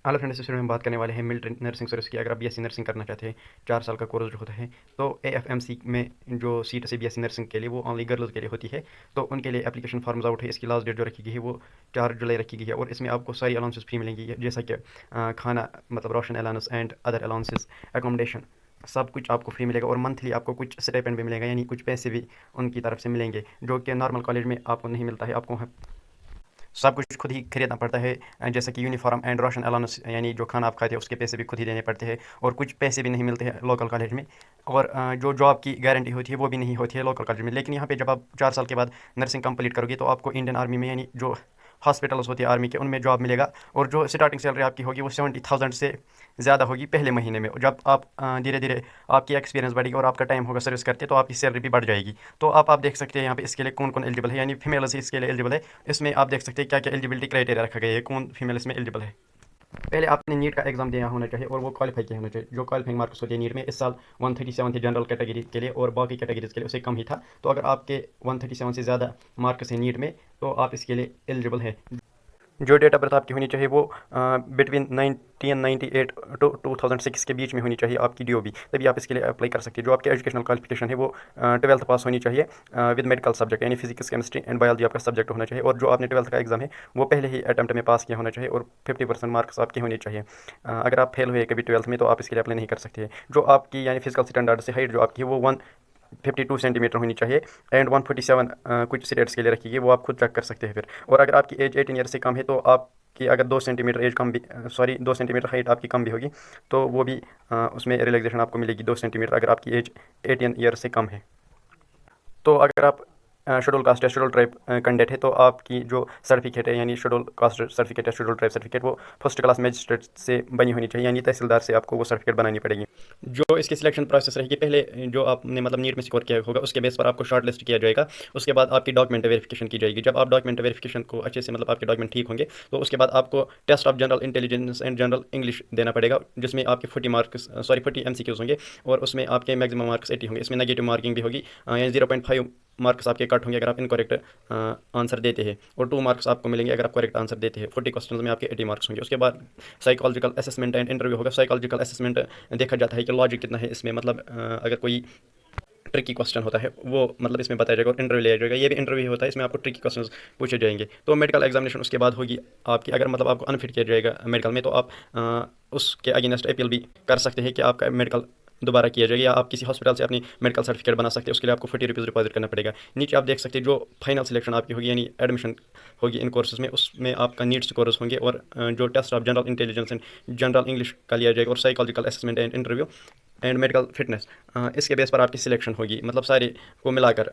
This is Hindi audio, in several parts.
हेलो फ्रेंड्स, इस वीडियो में हम बात करने वाले हैं मिलिट्री नर्सिंग सर्विस की। अगर आप बीएससी नर्सिंग करना चाहते हैं, 4 साल का कोर्स जो होता है, तो एएफएमसी में जो सीट है बीएससी नर्सिंग के लिए वो ओनली गर्ल्स के लिए होती है। तो उनके लिए एप्लीकेशन फॉर्म्स आउट है। इसकी लास्ट डेट जो रखी गई है वो 4 जुलाई रखी गई है और इसमें आपको सारी अलाउंसेस फ्री मिलेंगी, जैसा कि खाना मतलब ration allowance and other allowances, accommodation, सब कुछ आपको फ्री मिलेगा। और मंथली आपको कुछ स्टाइपेंड भी मिलेगा, यानी कुछ पैसे भी उनकी तरफ से मिलेंगे, जो कि नॉर्मल कॉलेज में आपको नहीं मिलता है। आपको सब कुछ खुद ही खरीदना पड़ता है, जैसे कि यूनिफॉर्म एंड राशन अलाउंस, यानी जो खाना आप खाते हैं उसके पैसे भी खुद ही देने पड़ते हैं। और कुछ पैसे भी नहीं मिलते हैं लोकल कॉलेज में। और जो जॉब की गारंटी होती है वो भी नहीं होती है लोकल कॉलेज में। लेकिन यहाँ पे जब आप 4 साल के बाद नर्सिंग कंप्लीट करोगे तो आपको इंडियन आर्मी में, यानी जो हॉस्पिटल्स होती है आर्मी के, उनमें जॉब मिलेगा। और जो स्टार्टिंग सैलरी आपकी होगी वो 70,000 से ज़्यादा होगी पहले महीने में। जब आप धीरे धीरे आपकी एक्सपीरियंस बढ़ेगी और आपका टाइम होगा सर्विस करते, तो आपकी सैलरी भी बढ़ जाएगी। तो आप देख सकते हैं यहाँ पे इसके लिए कौन कौन एलिजिबल है, यानी फीमेल्स इसके लिए एलिजिबल है। इसमें आप देख सकते हैं क्या क्या एलिजिबिलिटी क्राइटेरिया रखा गया है, कौन फीमेल इसमें एलिजिबल है। पहले आपने नीट का एग्जाम दिया होना चाहिए और वो क्वालिफाई किया होना चाहिए। जो क्वालिफाइंग मार्क्स होते हैं नीट में, इस साल 137 थे जनरल कैटेगरी के लिए, और बाकी कैटेगरीज के लिए उससे कम ही था। तो अगर आपके 137 से ज़्यादा मार्क्स हैं नीट में, तो आप इसके लिए एलिजिबल है। जो डेट ऑफ बर्थ आपकी होनी चाहिए वो बिटवीन 1998 टू 2006 के बीच में होनी चाहिए आपकी डीओबी, तभी आप इसके लिए अप्लाई कर सकते हैं। जो आपकी एजुकेशनल क्वालिफिकेशन है वो 12th पास होनी चाहिए विद मेडिकल सब्जेक्ट, यानी फिजिक्स, केमिस्ट्री एंड बायोलॉजी आपका सब्जेक्ट होना चाहिए। और जो आपने 12th का एग्जाम है वो पहले ही अटैम्प्ट में पास किया होना चाहिए और 50% मार्क्स आपके होने चाहिए। अगर आप फेल हुए कभी 12th में तो आप इसके लिए अप्लाई नहीं कर सकते हैं। जो आपकी यानी फिजिकल स्टैंडर्ड से हाइट जो आपकी है वो 152 सेंटीमीटर होनी चाहिए एंड 147 कुछ स्टेट्स के लिए रखी गई, वो आप खुद चेक कर सकते हैं फिर। और अगर आपकी एज 18 ईयर से कम है तो आप कि अगर 2 सेंटीमीटर एज कम भी, सॉरी 2 सेंटीमीटर हाइट आपकी कम भी होगी, तो वो भी उसमें रिलैक्सेशन आपको मिलेगी 2 सेंटीमीटर, अगर आपकी एज 18 ईयर से कम है। तो अगर आप शेड्यूल कास्ट या शेड्यूल ट्राइब कैंडिडेट है तो आपकी जो सर्टिफिकेट है, यानी शेड्यूल कास्ट सर्टिफिकेट या शेड्यूल ट्राइब सर्टिफिकेट, वो फर्स्ट क्लास मजिस्ट्रेट से बनी होनी चाहिए, यानी तहसीलदार से आपको वो सर्टिफिकेट बनानी पड़ेगी। जो इसकी सिलेक्शन प्रोसेस रहेगी, पहले जो आपने मतलब नीट में स्कोर किया होगा उसके बेस पर आपको शॉर्ट लिस्ट किया जाएगा। उसके बाद आपकी डॉक्यूमेंट वेरिफिकेशन की जाएगी। जब आप डॉक्यूमेंट वेरिफिकेशन को अच्छे से, मतलब आपके डॉक्यूमेंट ठीक होंगे, तो उसके बाद आपको test of general intelligence and general English देना पड़ेगा, जिसमें आपके 40 MCQs होंगे और उसमें आपके मैक्सिमम मार्क्स 80 होंगे। इसमें नेगेटिव मार्किंग भी होगी, यानी 0.5 मार्क्स आपके कट होंगे अगर आप इनकरेक्ट आंसर देते हैं, और 2 मार्क्स आपको मिलेंगे अगर आप करेक्ट आंसर देते हैं। 40 क्वेश्चन में आपके 80 मार्क्स होंगे। उसके बाद साइकोलॉजिकल असेसमेंट एंड इंटरव्यू होगा। साइकोलॉजिकल असेसमेंट देखा जाता है कि लॉजिक कितना है इसमें, मतलब अगर कोई ट्रिकी क्वेश्चन होता है वो मतलब इसमें बताया जाएगा और इंटरव्यू लिया जाएगा। ये भी इंटरव्यू होता है, इसमें आपको ट्रिकी क्वेश्चन पूछे जाएंगे। तो मेडिकल एग्जामिनेशन उसके बाद होगी आपकी। अगर मतलब आपको अनफिट किया जाएगा मेडिकल में, तो आप उसके अगेंस्ट अपील भी कर सकते हैं कि आपका मेडिकल दोबारा किया जाएगा, या आप किसी हॉस्पिटल से अपनी मेडिकल सर्टिफिकेट बना सकते हैं। उसके लिए आपको 40 रुपीज़ डिपॉजिट करना पड़ेगा। नीचे आप देख सकते हैं जो फाइनल सिलेक्शन आपकी होगी, यानी एडमिशन होगी इन कोर्सेज में, उसमें आपका नीट स्कोर्स होंगे और जो test of general intelligence and general English का लिया जाएगा, और psychological assessment and interview and medical fitness, इसके बेस पर आपकी सिलेक्शन होगी। मतलब सारे को मिलाकर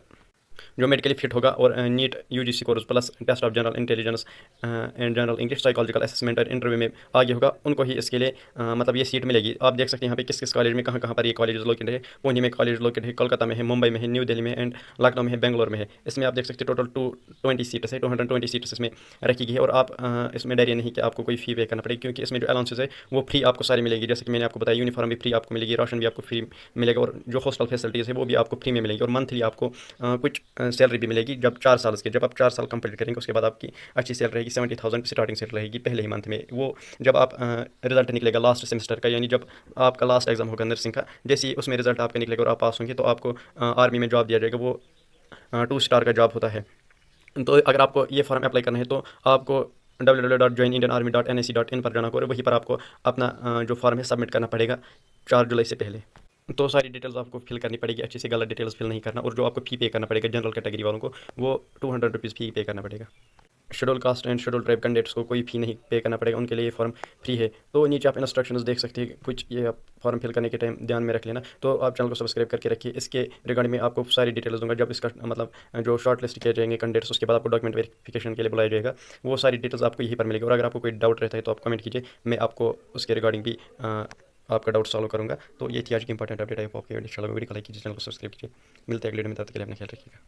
जो मेडिकली फिट होगा, और NEET UGC course plus test of general intelligence and general English, psychological assessment और इंटरव्यू में आगे होगा, उनको ही इसके लिए मतलब ये सीट मिलेगी। आप देख सकते हैं यहाँ पे किस किस कॉलेज में कहाँ कहाँ पर ये कॉलेज लोकेटेड है। पुणे में कॉलेज लोकेटेड है, कोलकाता में है, मुंबई में है, न्यू दिल्ली में एंड लखनऊ में है, बेंगलोर में है। इसमें आप देख सकते हैं टोटल 220 सीट्स है, 220 सीट्स इसमें रखी गई है। और आप इसमें डरिए नहीं कि आपको कोई फ़ी पे करना पड़ेगा, क्योंकि इसमें जो अलाउंसेस है वो फ्री आपको सारी मिलेगी। जैसे कि मैंने आपको बताया, यूनिफॉर्म भी फ्री आपको मिलेगी, राशन भी आपको फ्री मिलेगा, और जो हॉस्टल फैसिलिटीज़ है वो भी आपको फ्री में मिलेगी। और मंथली आपको कुछ सैलरी भी मिलेगी जब आप 4 साल कंप्लीट करेंगे, उसके बाद आपकी अच्छी सैलरी रहेगी। 70,000 स्टार्टिंग सैलरी रहेगी पहले ही मंथ में। वो जब आप रिजल्ट निकलेगा लास्ट सेमेस्टर का, यानी जब आपका लास्ट एग्जाम होगा नर्सिंग का, जैसे ही उसमें रिजल्ट आपका निकलेगा और आप पास होंगे, तो आपको आर्मी में जॉब दिया जाएगा। वो 2 स्टार का जॉब होता है। तो अगर आपको ये फॉर्म अप्लाई करना है तो आपको www.joinindianarmy.nic.in पर जाना होगा, और वहीं पर आपको अपना जो फॉर्म है सबमिट करना पड़ेगा 4 जुलाई से पहले। तो सारी डिटेल्स आपको फिल करनी पड़ेगी अच्छे से, गलत डिटेल्स फिल नहीं करना। और जो आपको फ़ी पे करना पड़ेगा जनरल कैटेगरी वालों को, वो 200 रुपीज़ फ़ी पे करना पड़ेगा। Schedule caste and schedule tribe candidates को कोई फ़ी नहीं पे करना पड़ेगा, उनके लिए ये फॉर्म फ्री है। तो नीचे आप इंस्ट्रक्शंस देख सकते हैं कुछ, ये आप फॉर्म फिल करने के टाइम ध्यान में रख लेना। तो आप चैनल को सब्सक्राइब करके रखिए। इसके रिगार्डिंग में आपको सारी डिटेल्स दूंगा। जब इसका मतलब जो शॉर्ट लिस्ट किए जाएंगे कैंडिडेट्स, उसके बाद आपको डॉक्यूमेंट वेरिफिकेशन के लिए बुलाया जाएगा। वो सारी डिटेल्स आपको यहीं पर मिलेगी। और अगर आपको कोई डाउट रहता है तो आप कमेंट कीजिए, मैं आपको उसके रिगार्डिंग भी आपका डाउट सॉल्व करूँगा। तो ये थी आज की इंपॉर्टेंट अपडेट। आई होप आपको अच्छा लगा। वीडियो को लाइक कीजिए, चैनल को सब्सक्राइब कीजिए। मिलते हैं अगले वीडियो में, तब तक के लिए अपना ख्याल रखिएगा।